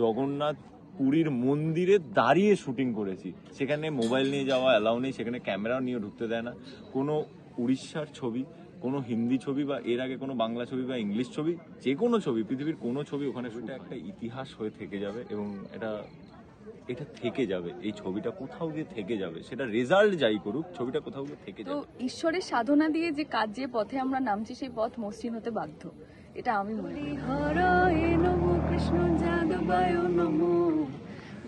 জগন্নাথ পুরীর মন্দিরে দাঁড়িয়ে শুটিং করেছি। সেখানে মোবাইল নিয়ে যাওয়া অ্যালাউ নেই, সেখানে ক্যামেরাও নিয়ে ঢুকতে দেয় না। কোনো উড়িষ্যার ছবি, কোনো হিন্দি ছবি বা এর আগে কোনো বাংলা ছবি বা ইংলিশ ছবি, যে কোনো ছবি, পৃথিবীর কোনো ছবি ওখানে শুটে একটা ইতিহাস হয়ে থেকে যাবে এবং এটা থেকে যাবে। এই ছবিটা কোথাও গিয়ে থেকে যাবে, সেটা রেজাল্ট যাই করুক, ছবিটা কোথাও গিয়ে থেকে তো যাবে। ঈশ্বরের সাধনা দিয়ে যে কাজ, যে পথে আমরা নামছি সেই পথ মসৃণ হতে বাধ্য, এটা আমি মনে করি। হরায় নমো কৃষ্ণ যাদবায় নমো,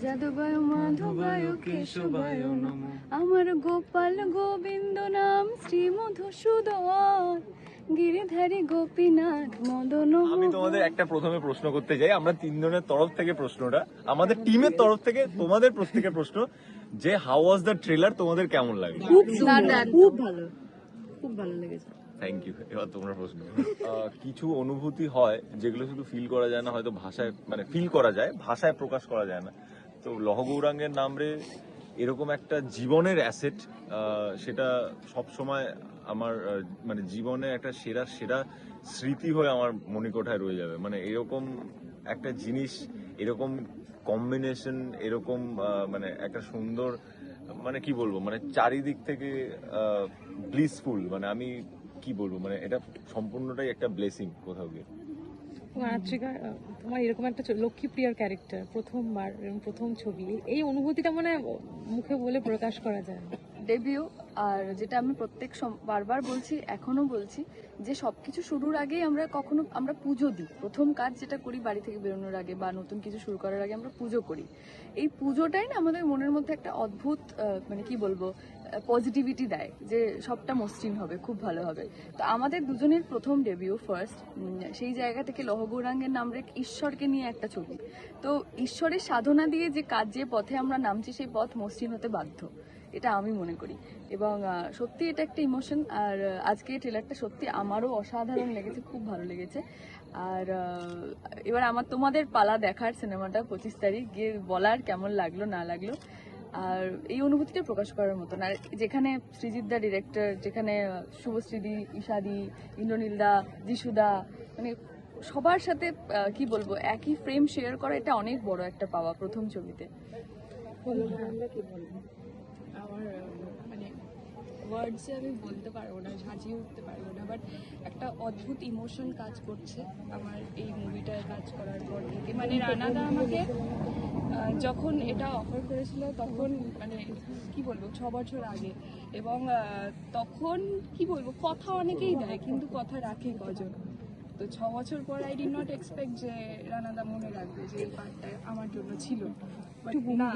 যাদবায় মাধবায় কেশবায় নমো, আমার গোপাল গোবিন্দ নাম শ্রী মধুসূদন, গিরিধারী গোপীনাথ মদন। আমি তোমাদের একটা প্রথমে প্রশ্ন করতে চাই, আমরা তিনজনের তরফ থেকে প্রশ্নটা, আমাদের টিমের তরফ থেকে তোমাদের প্রত্যেকের প্রশ্ন, যে হাউ ওয়াজ দ্য ট্রেলার, তোমাদের কেমন লাগে? খুব সুন্দর, খুব ভালো, খুব ভালো লেগেছে। Thank you. এবার তোমরা প্রশ্ন। কিছু অনুভূতি হয় যেগুলো শুধু ফিল করা যায় না, হয়তো ভাষায়, মানে ফিল করা যায়, ভাষায় প্রকাশ করা যায় না। তো লহ গৌরাঙ্গের নামরে এরকম একটা জীবনের অ্যাসেট, সেটা সব সময় আমার মানে জীবনে একটা সেরা সেরা স্মৃতি হয়ে আমার মণিকোঠায় রয়ে যাবে। মানে এরকম একটা জিনিস, এরকম কম্বিনেশন, এরকম মানে একটা সুন্দর, মানে কি বলবো, মানে চারিদিক থেকে ব্লিসফুল, মানে আমি কি বলবো, মানে এটা সম্পূর্ণটাই একটা ব্লেসিং কোথাও গিয়ে। আত্রিকা, তোমার এরকম একটা লক্ষ্মীপ্রিয়ার ক্যারেক্টার, প্রথমবার এবং প্রথম ছবি, এই অনুভূতিটা মানে মুখে বলে প্রকাশ করা যায় না। ডেবিউ, আর যেটা আমি বারবার বলছি, এখনো বলছি, যে সবকিছু শুরুর আগেই আমরা পুজো দিই। প্রথম কাজ যেটা করি বাড়ি থেকে বেরোনোর আগে বা নতুন কিছু শুরু করার আগে আমরা পুজো করি। এই পুজোটাই না আমাদের মনের মধ্যে একটা অদ্ভুত মানে কি বলবো, পজিটিভিটি দেয় যে সবটা মসৃণ হবে, খুব ভালো হবে। তো আমাদের দুজনের প্রথম ডেবিউ, ফার্স্ট, সেই জায়গা থেকে লহ গৌরাঙ্গের নামরে ঈশ্বরকে নিয়ে একটা ছবি। তো ঈশ্বরের সাধনা দিয়ে যে কাজ, যে পথে আমরা নামছি সেই পথ মসৃণ হতে বাধ্য, এটা আমি মনে করি। এবং সত্যি এটা একটা ইমোশন। আর আজকে এই ট্রেলারটা সত্যি আমারও অসাধারণ লেগেছে, খুব ভালো লেগেছে। আর এবার তোমাদের পালা দেখার সিনেমাটা 25 তারিখ গিয়ে বলার কেমন লাগলো না লাগলো। আর এই অনুভূতিটা প্রকাশ করার মতন। আর যেখানে সৃজিত দা ডিরেক্টর, যেখানে শুভশ্রীদি, ঈশাদি, ইন্দ্রনীলদা, যিশুদা, মানে সবার সাথে কি বলবো, একই ফ্রেম শেয়ার করা, এটা অনেক বড় একটা পাওয়া প্রথম ছবিতে। আমার মানে ওয়ার্ডসে আমি বলতে পারবো না, সাজিয়ে উঠতে পারবো না, বাট একটা অদ্ভুত ইমোশন কাজ করছে আমার এই মুভিটায় কাজ করার পর থেকে। মানে রানাদা আমাকে যখন এটা অফার করেছিল তখন, মানে কি বলবো, 6 বছর আগে, এবং তখন কি বলবো, কথা অনেকেই দেয় কিন্তু কথা রাখে কজন। তো 6 বছর পর আই ডিড নট এক্সপেক্ট যে রানাদা মনে রাখবে যে এই পার্টটা আমার জন্য ছিল। বাট না,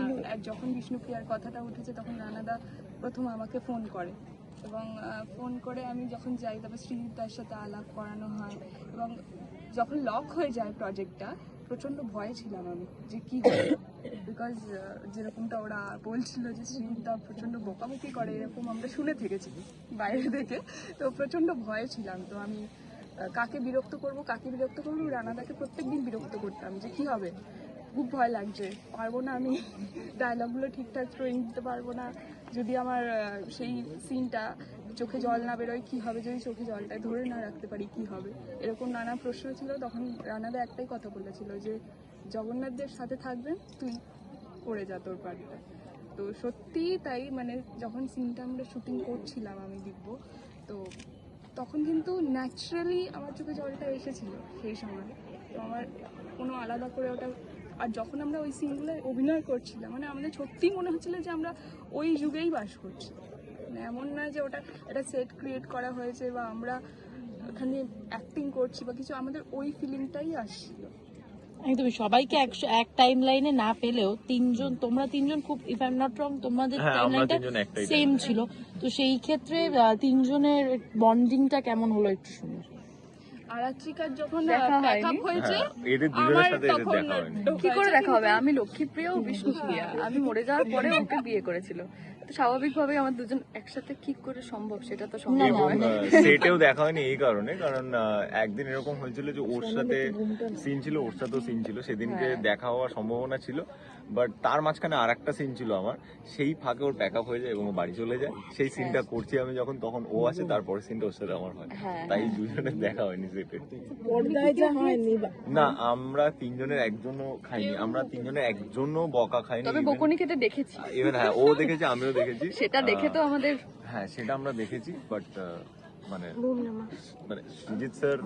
যখন বিষ্ণুপ্রিয়ার কথাটা উঠেছে তখন রানাদা প্রথম আমাকে ফোন করে, এবং ফোন করে আমি যখন যাই, তারপর শ্রীজিৎদার সাথে আলাপ করানো হয়, এবং যখন লক হয়ে যায় প্রজেক্টটা, প্রচণ্ড ভয়ে ছিলাম আমি যে কী হবে, বিকজ যেরকমটা ওরা বলছিল যে শ্রীজিৎদা প্রচণ্ড বকাবকি করে, এরকম আমরা শুনে থেকেছি বাইরে থেকে। তো প্রচণ্ড ভয়ে ছিলাম। তো আমি কাকে বিরক্ত করবো রানাদাকে প্রত্যেকদিন বিরক্ত করতাম যে কি হবে, খুব ভয় লাগছে, পারবো না, আমি ডায়লগগুলো ঠিকঠাক ট্রেন দিতে পারবো না, যদি আমার সেই সিনটা চোখে জল না বেরোয় কী হবে, যদি চোখে জলটা ধরে না রাখতে পারি কী হবে, এরকম নানা প্রশ্ন ছিল। তখন রানাদা একটাই কথা বলেছিল যে জগন্নাথদের সাথে থাকবেন, তুই করে যা তোর পার্টটা। তো সত্যিই তাই, মানে যখন সিনটা আমরা শুটিং করছিলাম আমি দেখবো, তো তখন কিন্তু ন্যাচারালি আমার চোখে জলটা এসেছিল সেই সময়। তো আমার কোনো আলাদা করে ওটা, আর যখন আমরা ওই সিনগুলো অভিনয় করছিলাম, মানে আমাদের সত্যিই মনে হচ্ছিল যে আমরা ওই যুগেই বাস করছি। মানে এমন নয় যে ওটা একটা সেট ক্রিয়েট করা হয়েছে বা আমরা ওখানে অ্যাক্টিং করছি বা কিছু, আমাদের ওই ফিলিংটাই আসছিল। একদমই, সবাইকে এক টাইম লাইনে না পেলেও তোমরা তিনজন খুব, if I am not wrong, তোমাদের টাইম লাইনটা সেম ছিল। তো সেই ক্ষেত্রে তিনজনের বন্ডিংটা কেমন হলো একটু শুনি। আরাত্রিকার যখন দেখা হয়েছে, আমার তখন কি করে দেখা হবে, আমি লক্ষ্মীপ্রিয়া ও বিষ্ণুপ্রিয়া, আমি মরে যাওয়ার পরে ওকে বিয়ে করেছিল। স্বাভাবিকভাবে আমার দুজন একসাথে কি করে সম্ভব, সেটা তো সম্ভব এবং হয় না। সেটেও দেখা হয়নি এই কারণে, কারণ একদিন এরকম হয়েছিল যে ওর সাথে সিন ছিল, ওর সাথেও সিন ছিল, সেদিনকে হ্যাঁ। দেখা হওয়ার সম্ভাবনা ছিল, বাট তার মাঝখানে আর একটা সিন ছিল আমার, সেই ফাঁকে ওর প্যাক আপ হয়ে যায় এবং ও বাড়ি চলে যায়। সেই সিনটা করছি আমি যখন, তখন ও আসে, তারপরে সিনটা ওর সাথে আমার হয়, হ্যাঁ, তাই দুজনের দেখা হয়নি সেটে। পর্দায় যা হয়নি না, আমরা তিনজনের একজনও খাইনি, আমরা তিনজনের একজনও বকা খাইনি। তবে বকুনি খেতে দেখেছি, ইভেন হ্যাঁ, ও দেখেছে, আমিও দেখেছি। সেটা দেখে তো আমাদের হ্যাঁ, সেটা আমরা দেখেছি, বাট মানে মানে সুজিত স্যার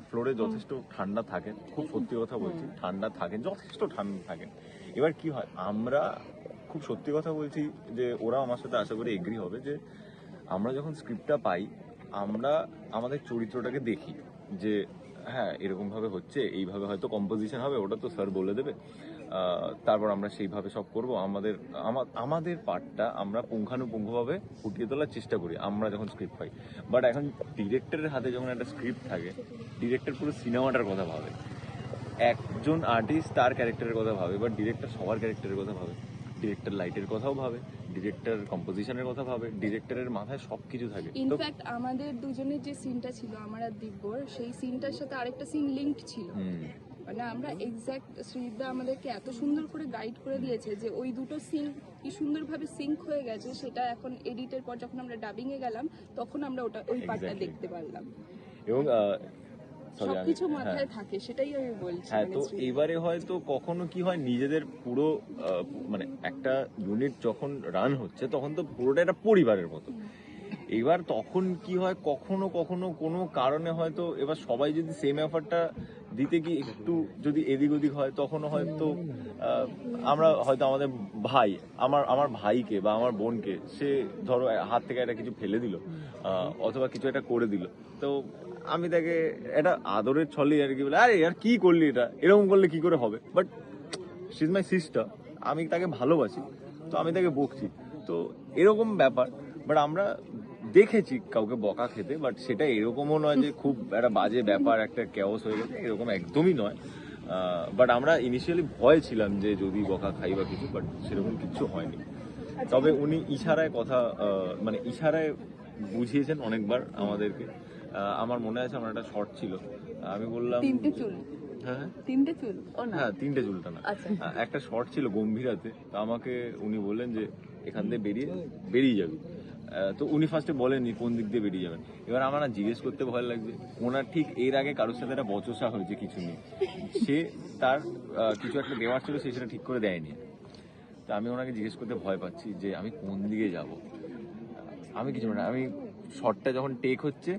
ফ্লোরে যথেষ্ট ঠান্ডা থাকেন, খুব সত্যি কথা বলছি, ঠান্ডা থাকেন, যথেষ্ট ঠান্ডা থাকেন। এবার কি হয়, আমরা খুব সত্যি কথা বলছি যে ওরা আমার সাথে আশা করি এগ্রি হবে যে আমরা যখন স্ক্রিপ্টটা পাই, আমরা আমাদের চরিত্রটাকে দেখি যে হ্যাঁ এরকম ভাবে হচ্ছে, এইভাবে হয়তো কম্পোজিশন হবে, ওটা তো স্যার বলে দেবে, তারপর আমরা সেইভাবে সব করব। আমাদের পার্টটা আমরা পুঙ্খানুপুঙ্খভাবে ফুটিয়ে তোলার চেষ্টা করি আমরা যখন স্ক্রিপ্ট পাই। বাট এখন ডিরেক্টরের হাতে যখন একটা স্ক্রিপ্ট থাকে, ডিরেক্টর পুরো সিনেমাটার কথা ভাবে, একজন আর্টিস্ট তার ক্যারেক্টারের কথা ভাবে, বাট ডিরেক্টর সবার ক্যারেক্টারের কথা ভাবে। ডিরেক্টর লাইটের কথাও ভাবে, ডিরেক্টর কম্পোজিশনের কথা ভাবে, ডিরেক্টরের মাথায় সবকিছু থাকে। তো ইনফ্যাক্ট আমাদের দুজনের যে সিনটা ছিল আমার আর দিব্যর, সেই সিনটার সাথে আরেকটা সিন লিঙ্কড ছিল। মানে আমরা এক্স্যাক্ট, শ্রীদা আমাদেরকে এত সুন্দর করে গাইড করে দিয়েছে যে ওই দুটো সিন কি সুন্দরভাবে সিঙ্ক হয়ে গেছে, সেটা এখন এডিটের পর যখন আমরা ডাবিং এ গেলাম তখন আমরা ওই পার্টটা Exactly. দেখতে পারলাম। এবং sorry, সবকিছু হ্যাঁ। মাথায় থাকে, সেটাই আমি বলছি। হ্যাঁ, মানে তো শ্রীদা। এবারে হয়তো কখনো কি হয়, নিজেদের পুরো মানে একটা ইউনিট যখন রান হচ্ছে তখন তো পুরোটা একটা পরিবারের মতো। এবার তখন কি হয়, কখনো কখনো কোনো কারণে হয়তো এবার সবাই যদি সেম এফার্টটা দিতে গিয়ে একটু যদি এদিক ওদিক হয়, তখনও হয়তো আমরা হয়তো আমাদের ভাই, আমার ভাইকে বা আমার বোনকে, সে ধরো হাত থেকে একটা কিছু ফেলে দিল, অথবা কিছু একটা করে দিল, তো আমি তাকে এটা আদরের ছলেই আর কি বলে, আরে আর কি করলি, এটা এরকম করলে কি করে হবে, but she is my sister, আমি তাকে ভালোবাসি, তো আমি তাকে বকছি, তো এরকম ব্যাপার। বাট আমরা দেখেছি কাউকে বকা খেতে, বাট সেটা এরকমও নয় যে খুব একটা বাজে ব্যাপার, একটা কেওস হয়ে গেছে, এরকম একদমই নয়। বাট আমরা ইনিশিয়ালি ভয় ছিলাম যে যদি বকা খাই বা কিছু, বাট সেরকম কিছু হয়নি। তবে উনি ইশারায় কথা মানে ইশারায় বুঝিয়েছেন অনেকবার আমাদেরকে। আমার মনে আছে আমার একটা শর্ট ছিল, আমি বললাম তিনটে চুল, হ্যাঁ তিনটে চুল, ও না হ্যাঁ, তিনটে চুলটা না, আচ্ছা। একটা শর্ট ছিল গম্ভীরাতে, তো আমাকে উনি বললেন যে এখান দিয়ে বেরিয়ে যাবি। তো উনি ফার্স্টে বলেননি কোন দিক দিয়ে বেরিয়ে যাবেন। এবার আমার না জিজ্ঞেস করতে ভয় লাগছে, ওনার ঠিক এর আগে কারোর সাথে একটা বচসা হয়েছে কিছু নিয়ে, সে তার কিছু একটা দেওয়ার ছিল, সে সেটা ঠিক করে দেয়নি। তো আমি ওনাকে জিজ্ঞেস করতে ভয় পাচ্ছি যে আমি কোন দিকে যাব। আমি কিছু না, আমি শর্টটা যখন টেক হচ্ছে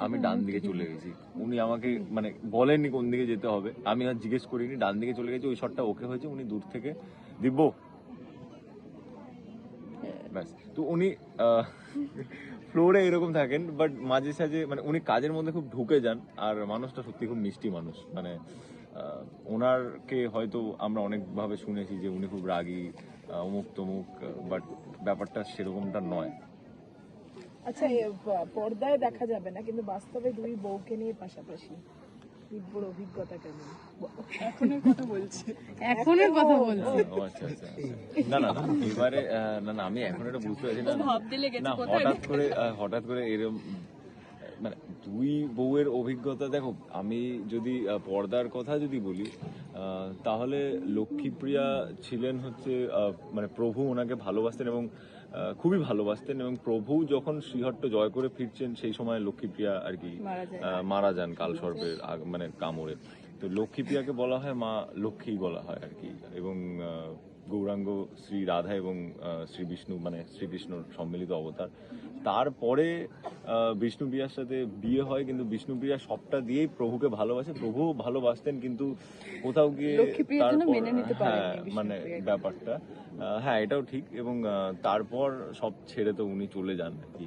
আমি ডান দিকে চলে গেছি, উনি আমাকে মানে বলেননি কোন দিকে যেতে হবে, আমি আর জিজ্ঞেস করিনি, ডান দিকে চলে গেছি। ওই শর্টটা ওকে হয়েছে, উনি দূর থেকে দিব্য, ব্যাস। তো উনি ফ্লোরে এরকম থাকেন, বাট মাঝে সাঝে মানে উনি কাজের মধ্যে খুব ঢুকে যান, আর মানুষটা সত্যি খুব মিষ্টি মানুষ। মানে ওনারকে হয়তো আমরা অনেকভাবে শুনেছি যে উনি খুব রাগী, অমুক তমুক, বাট ব্যাপারটা সেরকমটা নয়। আচ্ছা, পর্দায় দেখা যাবে না, কিন্তু বাস্তবে দুই বউকে নিয়ে পাশাপাশি দিব্যর অভিজ্ঞতা কেমন? এখনের কথা বলছি। এখনের কথা বলছি। ও আচ্ছা আচ্ছা, না না না, এবারে না আমি এখন এটা বুঝতে পারছি না, ভাবতে লেগেছে না কোথায়। হঠাৎ করে এরকম মানে দুই বউয়ের অভিজ্ঞতা। দেখো, আমি যদি পর্দার কথা যদি বলি, তাহলে লক্ষ্মীপ্রিয়া ছিলেন হচ্ছে মানে প্রভু ওনাকে ভালোবাসতেন এবং খুবই ভালোবাসতেন, এবং প্রভু যখন শ্রীহট্ট জয় করে ফিরছেন সেই সময় লক্ষ্মীপ্রিয়া আর কি মারা যান কালসর্পের মানে কামড়ে। তো লক্ষ্মীপ্রিয়াকে বলা হয় মা লক্ষ্মী বলা হয় আর কি, এবং গৌরাঙ্গ শ্রী রাধা এবং শ্রী বিষ্ণু মানে শ্রীকৃষ্ণর সম্মিলিত অবতার। তারপরে বিষ্ণুপ্রিয়ার সাথে বিয়ে হয়, কিন্তু বিষ্ণুপ্রিয়া সবটা দিয়েই প্রভুকে ভালোবাসে, প্রভু ভালোবাসতেন, কিন্তু কোথাও গিয়ে লক্ষ্মীপ্রিয়ার জন্য তারপর মেনে নিতে পারেননি হ্যাঁ মানে বিষ্ণুপ্রিয়াকে। ব্যাপারটা হ্যাঁ এটাও ঠিক, এবং তারপর সব ছেড়ে তো উনি চলে যান আর কি।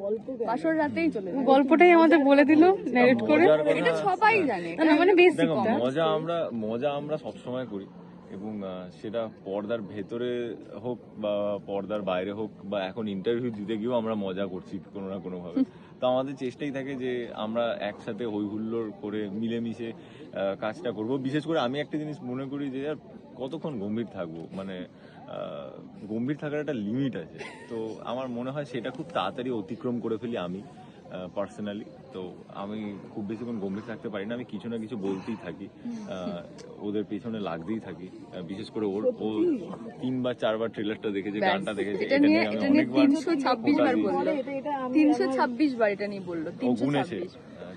গল্প বাসর রাতেই চলে যায়। গল্পটাই আমাদের বলে দিল ন্যারেট করে। মজার কথা- এটা সবাই জানে, না, না, মানে বেসিক দেখো, মজা আমরা সবসময় করি, এবং সেটা পর্দার ভেতরে হোক বা পর্দার বাইরে হোক, বা এখন ইন্টারভিউ দিতে গিয়েও আমরা মজা করছি কোনো না কোনো ভাবে। তো আমাদের চেষ্টাই থাকে যে আমরা একসাথে হই হুল্লোড় করে মিলেমিশে কাজটা করব। বিশেষ করে আমি একটা জিনিস মনে করি যে আর কতক্ষণ গম্ভীর থাকবো, মানে গম্ভীর থাকার একটা লিমিট আছে। তো আমার মনে হয় সেটা খুব তাড়াতাড়ি অতিক্রম করে ফেলি আমি পার্সোনালি। তো আমি খুব বেশিক্ষণ গম্ভীর থাকতে পারি না, আমি কিছু না কিছু বলতেই থাকি, ওদের পেছনে লাগতেই থাকি। বিশেষ করে ও 3 বা 4 বার ট্রেলারটা দেখেছে, গানটা দেখেছে, এটা এটা নিয়ে নিয়ে আমি অনেকবার 326 বার বললো, এটা এটা আমি 326 বার এটা নিয়ে বললো, ও গুনেছে 326।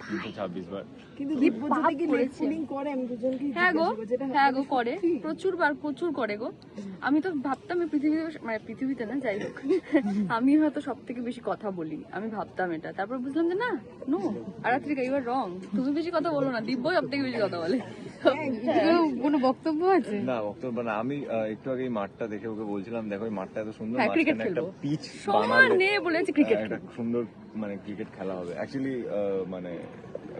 326 বার। কিন্তু কি দিব্য পাপ যদি করেছে। পুলিং করে আমি দুজনকে হ্যাঁ গো, হ্যাঁ গো করে, প্রচুর করে গো। আমি তো ভাবতাম এই পৃথিবীতে, মানে পৃথিবীতে না, যাই হোক, আমি হয়তো সব থেকে বেশি কথা বলি, আমি ভাবতাম এটা, তারপর বুঝলাম যে না, নো, আরাত্রিকা ইউ আর রং, তুমি বেশি কথা বলো না, দিব্য সব থেকে বেশি কথা বলে। কোনো বক্তব্য আছে? না বক্তব্য না, আমি একটু আগে এই মাঠটা দেখে ওকে বলছিলাম, দেখো এই মাঠটা এত সুন্দর, হ্যাঁ, cricket মাঝখানে একটা খেলবো। পিচ সমান বানালে নিয়ে বলেছে ক্রিকেট একটা সুন্দর মানে ক্রিকেট খেলা হবে। অ্যাকচুয়ালি মানে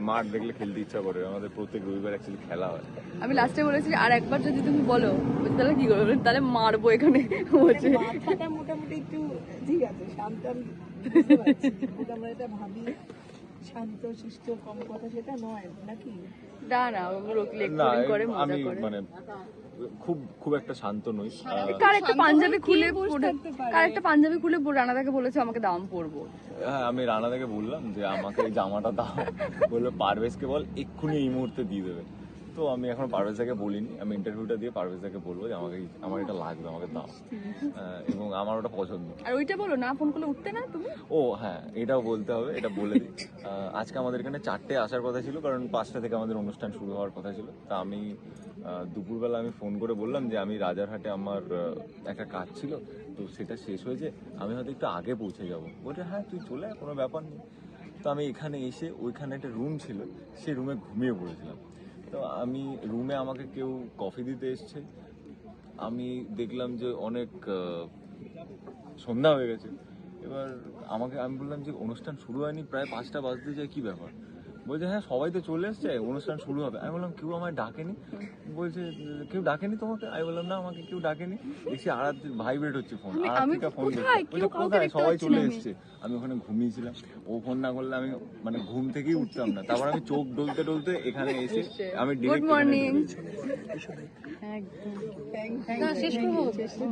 মাঠ দেখলে খেলতে ইচ্ছা করে, আমাদের প্রত্যেক রবিবার অ্যাকচুয়ালি খেলা হয়। আমি লাস্টে বলেছি আর একবার যদি তুমি বলো, বলছি, তাহলে কি করবে, তাহলে মারবো এখানে, বলছে। মাথাটা মোটামুটি একটু ঠিক আছে, শান্ত, আমি বুঝতে পারছি। কিন্তু আমরা এটা ভাবি শান্ত শিষ্ট কম কথা, সেটা নয় নাকি? না না, না করে মজা আমি করে। মানে খুব একটা শান্ত নই। কার একটা পাঞ্জাবি খুলে কার একটা পাঞ্জাবি খুলে রানাদাকে বলেছে আমাকে দাম পড়বো। হ্যাঁ, আমি রানাদাকে বললাম যে আমাকে এই জামাটা দাও, বললো পারভেজকে বল এক্ষুনি এই মুহূর্তে দিয়ে দেবে। তো আমি এখন পারভেজদাকে বলিনি, আমি ইন্টারভিউটা দিয়ে পারভেজদাকে বলবো যে আমার এটা লাগবে, আমাকে দাও, এবং আমার ওটা পছন্দ। আর ওইটা বলো না, ফোন করলে উঠতে না তুমি। ও হ্যাঁ, এটাও বলতে হবে, এটা বলে দিই। আজকে আমাদের এখানে 4টে আসার কথা ছিল, কারণ 5টা থেকে আমাদের অনুষ্ঠান শুরু হওয়ার কথা ছিল। তা আমি দুপুরবেলা আমি ফোন করে বললাম যে আমি রাজারহাটে আমার একটা কাজ ছিল, তো সেটা শেষ হয়েছে, আমি হয়তো একটু আগে পৌঁছে যাবো। বলছে হ্যাঁ তুই চলে আয়, কোনো ব্যাপার নেই। তো আমি এখানে এসে, ওইখানে একটা রুম ছিল, সেই রুমে ঘুমিয়ে পড়েছিলাম। তো আমি রুমে আমাকে কেউ কফি দিতে এসছে, আমি দেখলাম যে অনেক সন্ধ্যা হয়ে গেছে। এবার আমি বললাম যে অনুষ্ঠান শুরু হয়নি, প্রায় 5টা বাজতে যায়, কি ব্যাপার? বলছে হ্যাঁ সবাই তো চলে এসছে, অনুষ্ঠান শুরু হবে। আমি বললাম কেউ আমায় ডাকেনি? বলছে কেউ ডাকেনি তোমাকে? আমি বললাম না, আমাকে কেউ ডাকেনি। দেখছি আরাত্রির ভাইব্রেট হচ্ছে ফোন, আরাত্রিকা ফোন করছে। বলছে কোথায়? সবাই চলে এসছে। আমি ওখানে ঘুমিয়েছিলাম, ও ফোন না করলে আমি মানে ঘুম থেকেই উঠতাম না। তারপর আমি চোখ ডলতে এখানে এসে আমি গুড মর্নিং। না, শেষ করবো।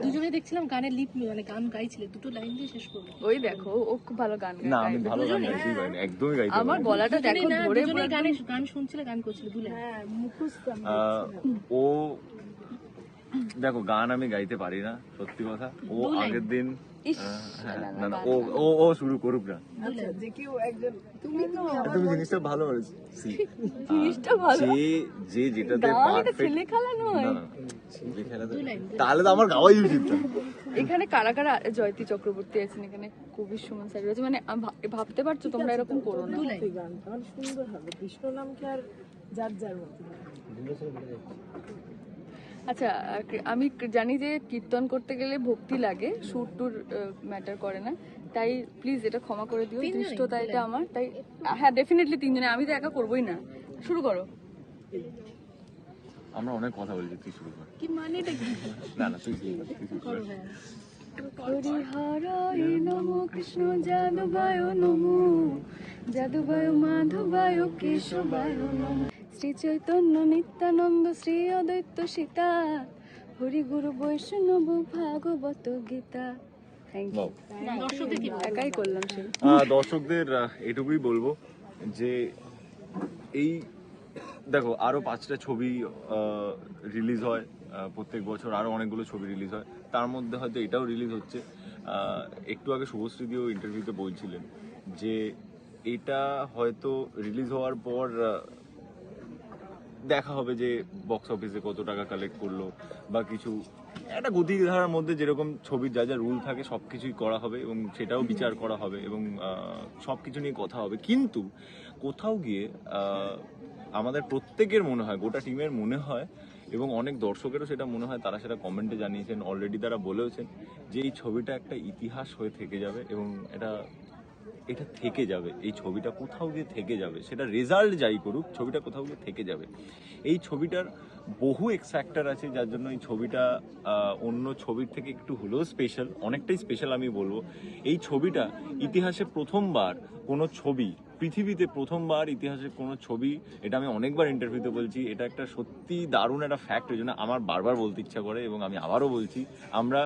দুজনে দেখছিলাম গানের লিপ, মানে গান গাইছিলে, দুটো লাইন দিয়ে শেষ করবো। ওই দেখো, ও খুব ভালো গান না, গায়। আমি ভালো গান গাইতেই পারিনি, একদমই গাইতে আমার পারিনি। গলাটা দেখো না, ধরে দুজনেই গান শুনছিলে, গান করছিলে, দু লাইন। হ্যাঁ, মুখস্থ আমি ও দেখো, গান আমি গাইতে পারি না, সত্যি কথা। ও আগের দিন ইস, হ্যাঁ, না, না না, আচ্ছা, ও শুরু করুক না। যে কেউ একজন, তুমি তো তুমি জিনিসটা ভালো বলেছো। জিনিসটা ভালো। যে যেটাতে গান এটা পারফেক্ট, ছেলে খেলা নয়। ছেলে খেলাতে তাহলে তো আমার গাওয়াই উচিত না। এখানে কারা কারা, জয়তী চক্রবর্তী আছেন এখানে, কবির সুমন স্যার রয়েছে, মানে ভাবতে পারছো তোমরা এরকম করো না। এই গান তাহলে সুন্দর হবে। কৃষ্ণ নামকে আর যার যার মতো। আচ্ছা, আমি জানি যে কীর্তন করতে গেলে ভক্তি লাগে, সুর টুর ম্যাটার করে না, তাই প্লিজ এটা ক্ষমা করে দিও, দৃষ্টতা এটা আমার। তাই হ্যাঁ, ডেফিনেটলি 3 জনে, আমি তো একা করবোই না। শুরু করো। আমরা অনেক কথা বলছি, তুই শুরু কর। কি মানে এটা কি? না তুই শুরু কর। হরিহরায় নমো, কৃষ্ণ যাদবায় নমো, যাদবায় মাধবায় কেশবায় নমো, শ্রী চৈতন্য নিত্যানন্দ শ্রী অদ্বৈত সীতা, হরি গুরু বৈষ্ণব ভাগবত গীতা। Thank you. দর্শকদের কি একাই করলাম সে। দর্শকদের এটুকুই বলবো যে এই দেখো, আরো 5টা ছবি রিলিজ হয় প্রত্যেক বছর, আরো অনেকগুলো ছবি রিলিজ হয়, তার মধ্যে হয়তো এটাও রিলিজ হচ্ছে। একটু আগে শুভশ্রীদিও ইন্টারভিউতে বলছিলেন যে এটা হয়তো রিলিজ হওয়ার পর দেখা হবে যে বক্স অফিসে কত টাকা কালেক্ট করলো বা কিছু, একটা গতিধারার মধ্যে যেরকম ছবির যা যা রুল থাকে সবকিছুই করা হবে এবং সেটাও বিচার করা হবে এবং সবকিছু নিয়ে কথা হবে। কিন্তু কোথাও গিয়ে আমাদের প্রত্যেকের মনে হয়, গোটা টিমের মনে হয় এবং অনেক দর্শকেরও সেটা মনে হয়, তারা সেটা কমেন্টে জানিয়েছেন, অলরেডি তারা বলেওছেন যে এই ছবিটা একটা ইতিহাস হয়ে থেকে যাবে এবং এটা এটা থেকে যাবে, এই ছবিটা কোথাও গিয়ে থেকে যাবে, সেটা রেজাল্ট যাই করুক ছবিটা কোথাও গিয়ে থেকে যাবে। এই ছবিটার বহু এক্স ফ্যাক্টর আছে যার জন্য এই ছবিটা অন্য ছবির থেকে একটু হলেও স্পেশাল, অনেকটাই স্পেশাল আমি বলবো। এই ছবিটা ইতিহাসে প্রথমবার কোনো ছবি, পৃথিবীতে প্রথমবার ইতিহাসে কোনো ছবি, এটা আমি অনেকবার ইন্টারভিউতে বলছি, এটা একটা সত্যি দারুণ একটা ফ্যাক্ট, ওই জন্য আমার বারবার বলতে ইচ্ছা করে এবং আমি আবারও বলছি, আমরা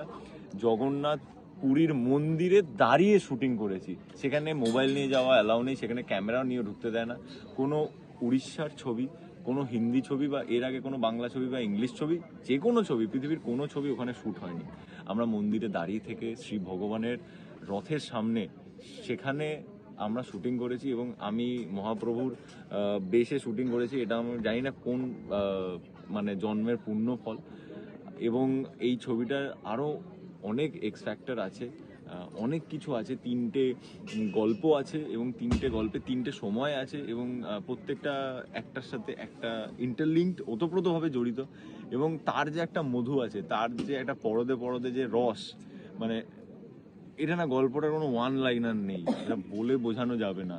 জগন্নাথ পুরীর মন্দিরে দাঁড়িয়ে শুটিং করেছি। সেখানে মোবাইল নিয়ে যাওয়া অ্যালাউ নেই, সেখানে ক্যামেরাও নিয়ে ঢুকতে দেয় না। কোনো উড়িষ্যার ছবি, কোনো হিন্দি ছবি বা এর আগে কোনো বাংলা ছবি বা ইংলিশ ছবি, যে কোনো ছবি, পৃথিবীর কোনো ছবি ওখানে শ্যুট হয়নি। আমরা মন্দিরে দাঁড়িয়ে থেকে শ্রী ভগবানের রথের সামনে সেখানে আমরা শুটিং করেছি এবং আমি মহাপ্রভুর বেশে শুটিং করেছি। এটা আমি জানি না কোন মানে জন্মের পুণ্য ফল। এবং এই ছবিটার আরও অনেক এক্স ফ্যাক্টর আছে, অনেক কিছু আছে, 3টে গল্প আছে এবং 3টে গল্পে 3টে সময় আছে এবং প্রত্যেকটা একটার সাথে একটা ইন্টারলিঙ্কড, ওতপ্রোতভাবে জড়িত। এবং তার যে একটা মধু আছে, তার যে একটা পরদে পরদে যে রস, মানে এটা না, গল্পটার কোনো ওয়ান লাইনার নেই, এটা বলে বোঝানো যাবে না।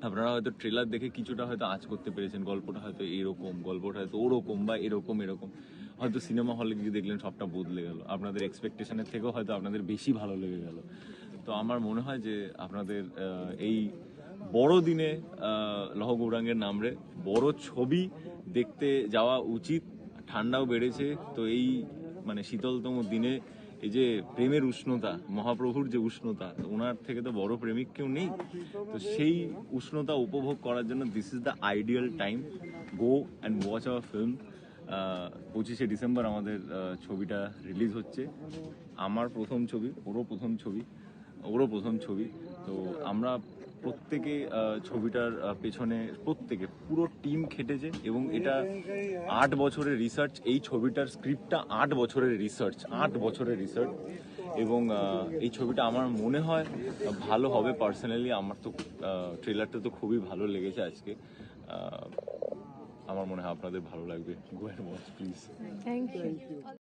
আপনারা হয়তো ট্রেলার দেখে কিছুটা হয়তো আঁচ করতে পেরেছেন, গল্পটা হয়তো এরকম, গল্পটা হয়তো ওরকম বা এরকম এরকম, হয়তো সিনেমা হলে গিয়ে দেখলেন সবটা বদলে গেল, আপনাদের এক্সপেকটেশনের থেকেও হয়তো আপনাদের বেশি ভালো লেগে গেল। তো আমার মনে হয় যে আপনাদের এই বড় দিনে লহ গৌরাঙ্গের নামরে বড় ছবি দেখতে যাওয়া উচিত। ঠান্ডাও বেড়েছে, তো এই মানে শীতলতম দিনে এই যে প্রেমের উষ্ণতা, মহাপ্রভুর যে উষ্ণতা, ওনার থেকে তো বড় প্রেমিক কেউ নেই। তো সেই উষ্ণতা উপভোগ করার জন্য this is the ideal time. Go and watch our film. 25শে ডিসেম্বর আমাদের ছবিটা রিলিজ হচ্ছে। আমার প্রথম ছবি, ওরও প্রথম ছবি। তো আমরা প্রত্যেকে ছবিটার পেছনে প্রত্যেকে পুরো টিম খেটেছে এবং এটা 8 বছরের রিসার্চ। এই ছবিটার স্ক্রিপ্টটা 8 বছরের রিসার্চ এবং এই ছবিটা আমার মনে হয় ভালো হবে। পার্সোনালি আমার তো ট্রেলারটা তো খুবই ভালো লেগেছে আজকে। আমার মনে হয় আপনাদের ভালো লাগবে। Go and watch please. Thank you.